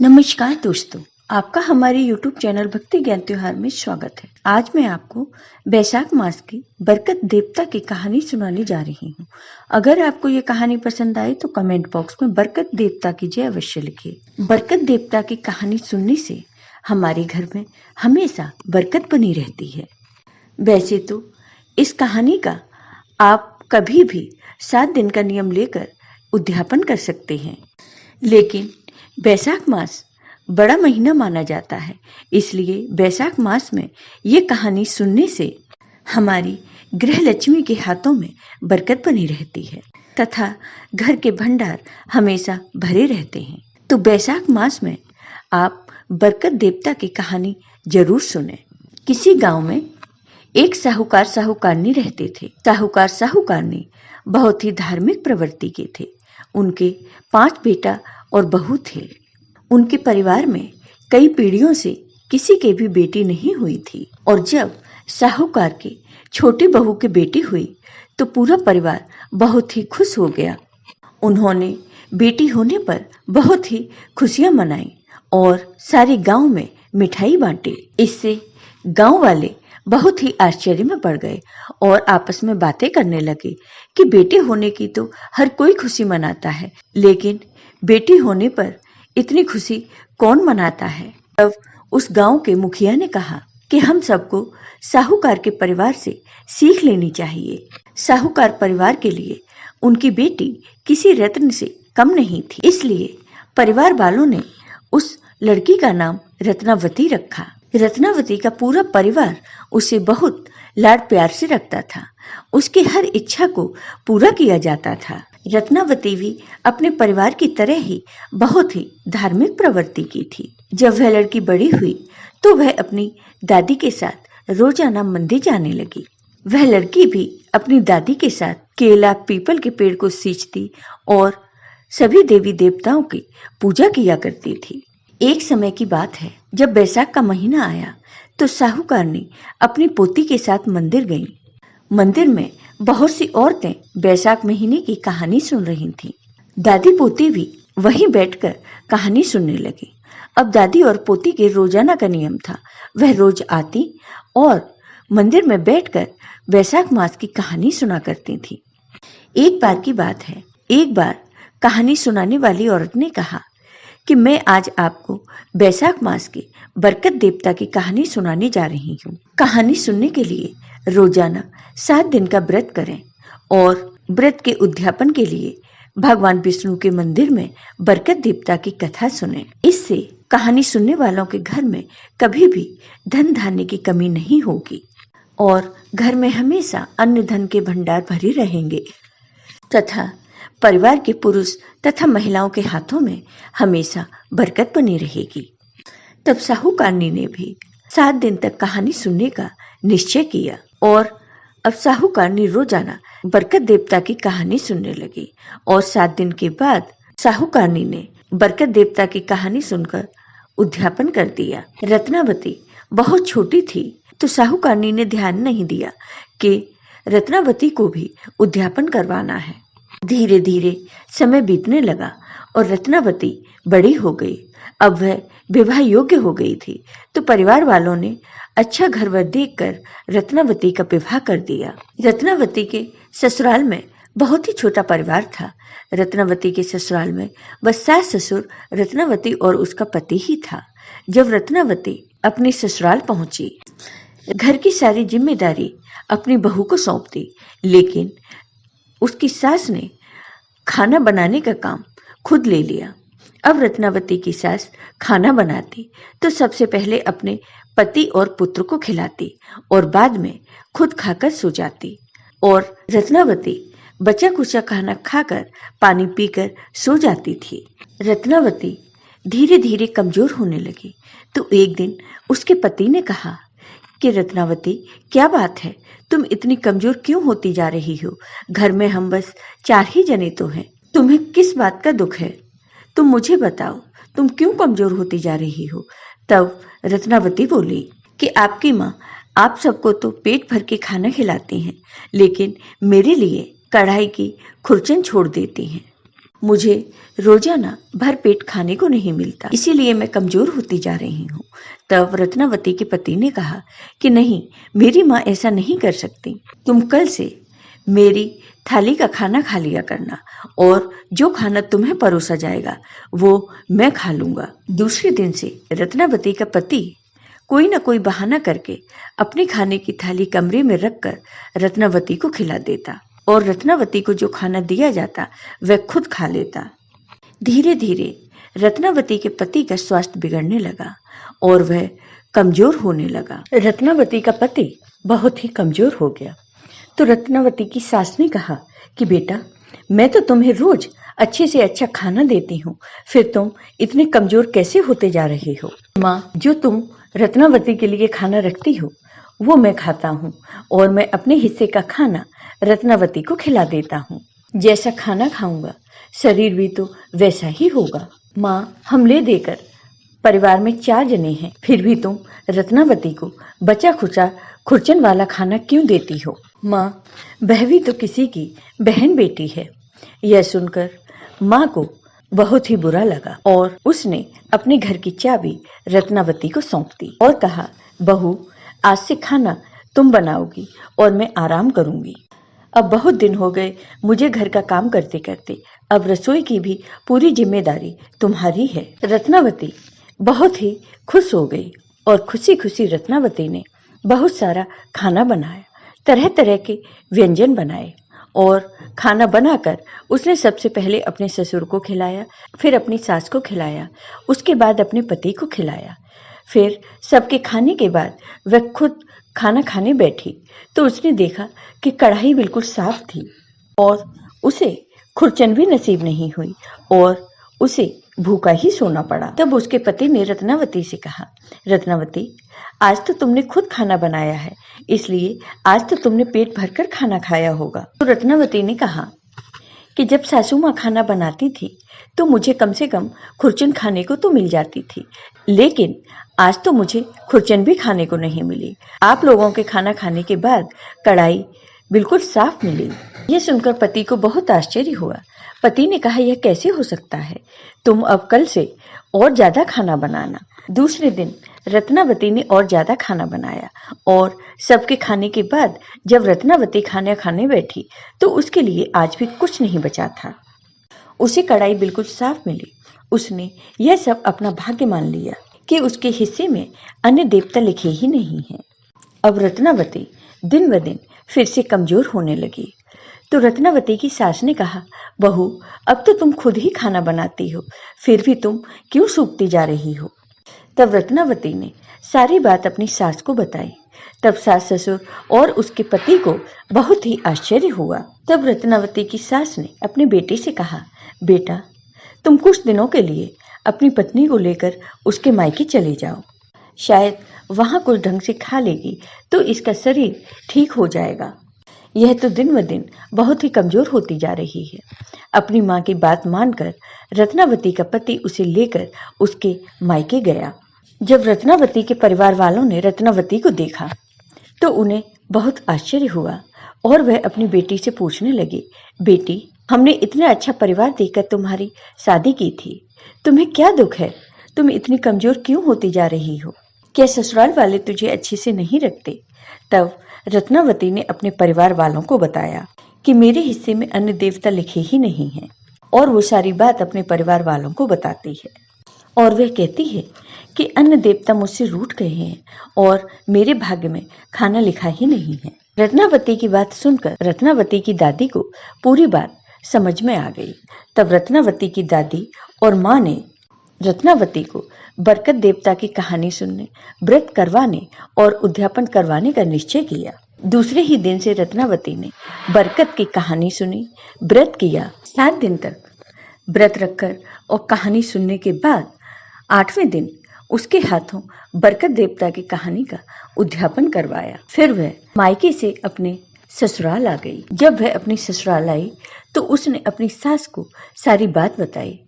नमस्कार दोस्तों, आपका हमारे YouTube चैनल भक्ति ज्ञान त्योहार में स्वागत है। आज मैं आपको बैसाख मास की बरकत देवता की कहानी सुनाने जा रही हूँ। अगर आपको ये कहानी पसंद आए तो कमेंट बॉक्स में बरकत देवता की जय अवश्य लिखिए। बरकत देवता की कहानी सुनने से हमारे घर में हमेशा बरकत बनी रहती है। वैसे तो इस कहानी का आप कभी भी 7 दिन का नियम लेकर उद्यापन कर सकते हैं, लेकिन बैसाख मास बड़ा महीना माना जाता है, इसलिए बैसाख मास में ये कहानी सुनने से हमारी गृह लक्ष्मी के हाथों में बरकत बनी रहती है तथा घर के भंडार हमेशा भरे रहते हैं। तो बैसाख मास में आप बरकत देवता की कहानी जरूर सुने। किसी गांव में एक साहूकार साहूकारनी रहते थे। साहूकार साहूकारनी बहुत ही धार्मिक प्रवृत्ति के थे। उनके 5 बेटा और बहू थे। उनके परिवार में कई पीढ़ियों से किसी के भी बेटी नहीं हुई थी, और जब साहूकार की छोटी बहू की बेटी हुई तो पूरा परिवार बहुत ही खुश हो गया। उन्होंने बेटी होने पर बहुत ही खुशियां मनाई और सारे गांव में मिठाई बांटी। इससे गांव वाले बहुत ही आश्चर्य में पड़ गए और आपस में बातें करने लगे कि बेटे होने की तो हर कोई खुशी मनाता है, लेकिन बेटी होने पर इतनी खुशी कौन मनाता है। तब उस गांव के मुखिया ने कहा कि हम सबको साहूकार के परिवार से सीख लेनी चाहिए। साहूकार परिवार के लिए उनकी बेटी किसी रत्न से कम नहीं थी, इसलिए परिवार वालों ने उस लड़की का नाम रत्नावती रखा। रत्नावती का पूरा परिवार उसे बहुत लाड प्यार से रखता था। उसकी हर इच्छा को पूरा किया जाता था। रत्नावती भी अपने परिवार की तरह ही बहुत ही धार्मिक प्रवृत्ति की थी। जब वह लड़की बड़ी हुई तो वह अपनी दादी के साथ रोजाना मंदिर जाने लगी। वह लड़की भी अपनी दादी के साथ केला पीपल के पेड़ को सींचती और सभी देवी देवताओं की पूजा किया करती थी। एक समय की बात है, जब बैसाख का महीना आया तो साहूकारनी अपनी पोती के साथ मंदिर गई। मंदिर में बहुत सी औरतें बैसाख महीने की कहानी सुन रही थीं। दादी पोती भी वहीं बैठकर कहानी सुनने लगी। अब दादी और पोती के रोजाना का नियम था, वह रोज आती और मंदिर में बैठकर बैसाख मास की कहानी सुना करती थी। एक बार की बात है, एक बार कहानी सुनाने वाली औरत ने कहा कि मैं आज आपको बैसाख मास की बरकत देवता की कहानी सुनाने जा रही हूँ। कहानी सुनने के लिए रोजाना 7 दिन का व्रत करें और व्रत के उद्यापन के लिए भगवान विष्णु के मंदिर में बरकत देवता की कथा सुनें। इससे कहानी सुनने वालों के घर में कभी भी धन धान्य की कमी नहीं होगी और घर में हमेशा अन्न धन के भंडार भरे रहेंगे तथा परिवार के पुरुष तथा महिलाओं के हाथों में हमेशा बरकत बनी रहेगी। तब साहूकारनी ने भी 7 दिन तक कहानी सुनने का निश्चय किया और अब साहूकारनी रोजाना बरकत देवता की कहानी सुनने लगी और 7 दिन के बाद साहूकारनी ने बरकत देवता की कहानी सुनकर उद्यापन कर दिया। रत्नावती बहुत छोटी थी तो साहूकारनी ने ध्यान नहीं दिया कि रत्नावती को भी उद्यापन करवाना है। धीरे धीरे समय बीतने लगा और रत्नावती बड़ी हो गई। अब वह विवाह योग्य हो गई थी तो परिवार वालों ने अच्छा घरवर देखकर रत्नावती का विवाह कर दिया। रत्नावती के ससुराल में बहुत ही छोटा परिवार था। रत्नावती के ससुराल में बस सास ससुर, रत्नावती और उसका पति ही था। जब रत्नावती अपने ससुराल पहुंची, घर की सारी जिम्मेदारी अपनी बहू को सौंप दी, लेकिन उसकी सास ने खाना बनाने का काम खुद ले लिया। अब रत्नावती की सास खाना बनाती तो सबसे पहले अपने पति और पुत्र को खिलाती और बाद में खुद खाकर सो जाती, और रत्नावती बचा कुचा खाना खाकर पानी पीकर सो जाती थी। रत्नावती धीरे धीरे कमजोर होने लगी तो एक दिन उसके पति ने कहा कि रत्नावती, क्या बात है, तुम इतनी कमजोर क्यों होती जा रही हो? घर में हम बस 4 ही जने तो हैं, तुम्हें किस बात का दुख है? तुम मुझे बताओ, तुम क्यों कमजोर होती जा रही हो? तब रत्नावती बोली कि आपकी माँ आप सबको तो पेट भर के खाना खिलाती हैं, लेकिन मेरे लिए कढ़ाई की खुरचन छोड़ देती हैं। मुझे रोजाना भर पेट खाने को नहीं मिलता, इसीलिए मैं कमजोर होती जा रही हूँ। तब रत्नावती के पति ने कहा कि नहीं, मेरी माँ ऐसा नहीं कर सकती। तुम कल से मेरी थाली का खाना खा लिया करना और जो खाना तुम्हें परोसा जाएगा वो मैं खा लूंगा। दूसरे दिन से रत्नावती का पति कोई न कोई बहाना करके अपने खाने की थाली कमरे में रखकर रत्नावती को खिला देता और रत्नावती को जो खाना दिया जाता वह खुद खा लेता। धीरे धीरे रत्नावती के पति का स्वास्थ्य बिगड़ने लगा और वह कमजोर होने लगा। रत्नावती का पति बहुत ही कमजोर हो गया। तो रत्नावती की सास ने कहा कि बेटा, मैं तो तुम्हें रोज अच्छे से अच्छा खाना देती हूँ, फिर तुम इतने कमजोर कैसे होते जा रहे हो? माँ, जो तुम रत्नावती के लिए खाना रखती हो वो मैं खाता हूँ और मैं अपने हिस्से का खाना रत्नावती को खिला देता हूँ। जैसा खाना खाऊंगा शरीर भी तो वैसा ही होगा। माँ, हम ले देकर परिवार में 4 जने हैं, फिर भी तुम रत्नावती को बचा खुचा खुरचन वाला खाना क्यों देती हो? माँ, वह भी तो किसी की बहन बेटी है। यह सुनकर माँ को बहुत ही बुरा लगा और उसने अपने घर की चाबी रत्नावती को सौंप दी और कहा, बहू, आज से खाना तुम बनाओगी और मैं आराम करूंगी। अब बहुत दिन हो गए मुझे घर का काम करते करते, अब रसोई की भी पूरी जिम्मेदारी तुम्हारी है। रत्नावती बहुत ही खुश हो गई और खुशी खुशी रत्नावती ने बहुत सारा खाना बनाया, तरह तरह के व्यंजन बनाए और खाना बनाकर उसने सबसे पहले अपने ससुर को खिलाया, फिर अपनी सास को खिलाया, उसके बाद अपने पति को खिलाया। फिर सबके खाने के बाद वह खुद खाना खाने बैठी तो उसने देखा कि कढ़ाई बिल्कुल साफ थी और उसे खुरचन भी नसीब नहीं हुई और उसे भूखा ही सोना पड़ा। तब उसके पति ने रत्नावती से कहा, रत्नावती, आज तो तुमने खुद खाना बनाया है, इसलिए आज तो तुमने पेट भरकर खाना खाया होगा। तो रत्नावती ने कहा कि जब सासू माँ खाना बनाती थी तो मुझे कम से कम खुरचन खाने को तो मिल जाती थी, लेकिन आज तो मुझे खुरचन भी खाने को नहीं मिली। आप लोगों के खाना खाने के बाद कढ़ाई बिल्कुल साफ मिली। यह सुनकर पति को बहुत आश्चर्य हुआ। पति ने कहा, यह कैसे हो सकता है? तुम अब कल से और ज्यादा खाना बनाना। दूसरे दिन रत्नावती ने और ज्यादा खाना बनाया और सबके खाने के बाद जब रत्नावती खाना खाने बैठी तो उसके लिए आज भी कुछ नहीं बचा था। उसे कढ़ाई बिल्कुल साफ मिली। उसने यह सब अपना भाग्य मान लिया कि उसके हिस्से में अन्य देवता लिखे ही नहीं हैं। अब रत्नावती दिन ब दिन फिर से कमजोर होने लगी। तो रत्नावती की सास ने कहा, बहू, अब तो तुम खुद ही खाना बनाती हो, फिर भी तुम क्यों सूखती जा रही हो? तब रत्नावती ने सारी बात अपनी सास को बताई। तब सास ससुर और उसके पति को बहुत ही आश्चर्य हुआ। तब रत्नावती की सास ने अपने बेटे से कहा, बेटा, तुम कुछ दिनों के लिए अपनी पत्नी को लेकर उसके मायके चले जाओ, शायद वहां कुछ ढंग से खा लेगी तो इसका शरीर ठीक हो जाएगा। यह तो दिन ब दिन बहुत ही कमजोर होती जा रही है। अपनी माँ की बात मानकर रत्नावती का पति उसे लेकर उसके मायके गया। जब रत्नावती के परिवार वालों ने रत्नावती को देखा तो उन्हें बहुत आश्चर्य हुआ और वह अपनी बेटी से पूछने लगे, बेटी, हमने इतना अच्छा परिवार देखकर तुम्हारी शादी की थी, तुम्हें क्या दुख है? तुम इतनी कमजोर क्यों होती जा रही हो? क्या ससुराल वाले तुझे अच्छे से नहीं रखते? तब रत्नावती ने अपने परिवार वालों को बताया कि मेरे हिस्से में अन्य देवता लिखे ही नहीं हैं और वो सारी बात अपने परिवार वालों को बताती है और वह कहती है कि अन्य देवता मुझसे रूठ गए हैं और मेरे भाग्य में खाना लिखा ही नहीं है। रत्नावती की बात सुनकर रत्नावती की दादी को पूरी बात समझ में आ गई। तब रत्नावती की दादी और माँ ने रत्नावती को बरकत देवता की कहानी सुनने, व्रत करवाने और उद्यापन करवाने का निश्चय किया। दूसरे ही दिन से रत्नावती ने बरकत की कहानी सुनी, व्रत किया। 7 दिन तक व्रत रखकर और कहानी सुनने के बाद 8वें दिन उसके हाथों बरकत देवता की कहानी का उद्यापन करवाया। फिर वह मायके से अपने ससुराल आ गई। जब वह अपनी ससुराल आई तो उसने अपनी सास को सारी बात बताई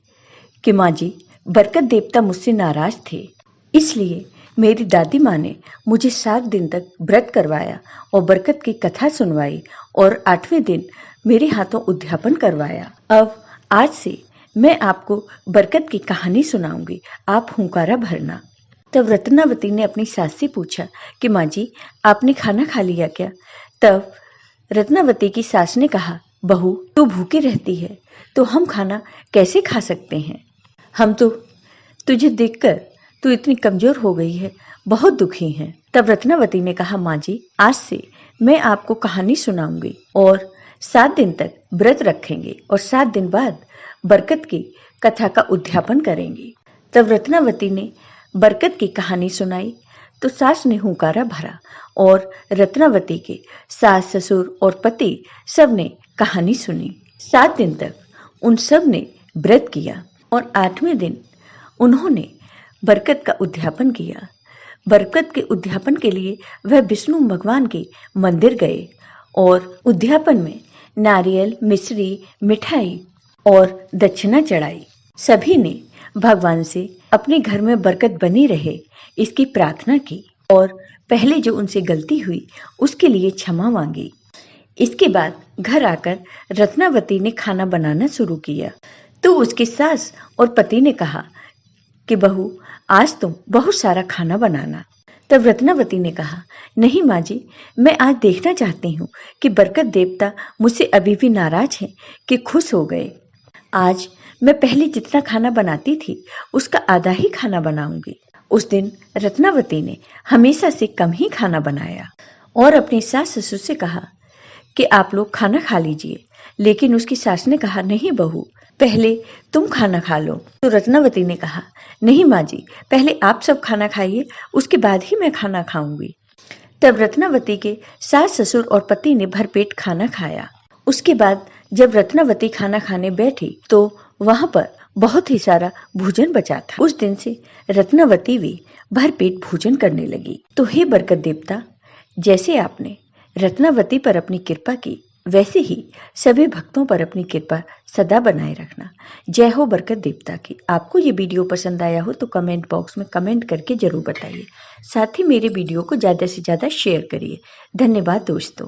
कि माँ जी, बरकत देवता मुझसे नाराज थे, इसलिए मेरी दादी माँ ने मुझे 7 दिन तक व्रत करवाया और बरकत की कथा सुनवाई और 8वें दिन मेरे हाथों उद्यापन करवाया। अब आज से मैं आपको बरकत की कहानी सुनाऊंगी, आप हुंकारा भरना। तब रत्नावती ने अपनी सास से पूछा कि माँ जी, आपने खाना खा लिया क्या? तब रत्नावती की सास ने कहा, बहू तू भूखी रहती है तो हम खाना कैसे खा सकते हैं? हम तो तुझे देखकर तू इतनी कमजोर हो गई है, बहुत दुखी हैं। तब रत्नावती ने कहा, माँ जी, आज से मैं आपको कहानी सुनाऊंगी और 7 दिन तक व्रत रखेंगे और 7 दिन बाद बरकत की कथा का उद्यापन करेंगे। तब रत्नावती ने बरकत की कहानी सुनाई तो सास ने हुंकारा भरा और रत्नावती के सास, ससुर और पति सब ने कहानी सुनी। 7 दिन तक उन सब ने व्रत किया और 8वें दिन उन्होंने बरकत का उद्यापन किया। बरकत के उद्यापन के लिए वह विष्णु भगवान के मंदिर गए और उद्यापन में नारियल, मिश्री, मिठाई और दक्षिणा चढ़ाई। सभी ने भगवान से अपने घर में बरकत बनी रहे इसकी प्रार्थना की और पहले जो उनसे गलती हुई उसके लिए क्षमा मांगी। इसके बाद घर आकर रत्नावती ने खाना बनाना शुरू किया तो उसकी सास और पति ने कहा कि बहू, आज तुम बहुत सारा खाना बनाना। तब रत्नावती ने कहा, नहीं माँ जी, मैं आज देखना चाहती हूँ कि बरकत देवता मुझसे अभी भी नाराज हैं कि खुश हो गए। आज मैं पहले जितना खाना बनाती थी उसका आधा ही खाना बनाऊंगी। उस दिन रत्नावती ने हमेशा से कम ही खाना बनाया और अपनी सास ससुर से कहा कि आप लोग खाना खा लीजिए, लेकिन उसकी सास ने कहा, नहीं बहू, पहले तुम खाना खा लो। तो रत्नावती ने कहा, नहीं माँ जी, पहले आप सब खाना खाइए, उसके बाद ही मैं खाना खाऊंगी। तब रत्नावती के सास, ससुर और पति ने भरपेट खाना खाया। उसके बाद जब रत्नावती खाना खाने बैठी तो वहां पर बहुत ही सारा भोजन बचा था। उस दिन से रत्नावती भी भरपेट भोजन करने लगी। तो हे बरकत देवता, जैसे आपने रत्नावती पर अपनी कृपा की, वैसे ही सभी भक्तों पर अपनी कृपा सदा बनाए रखना। जय हो बरकत देवता की। आपको ये वीडियो पसंद आया हो तो कमेंट बॉक्स में कमेंट करके जरूर बताइए। साथ ही मेरे वीडियो को ज़्यादा से ज़्यादा शेयर करिए। धन्यवाद दोस्तों।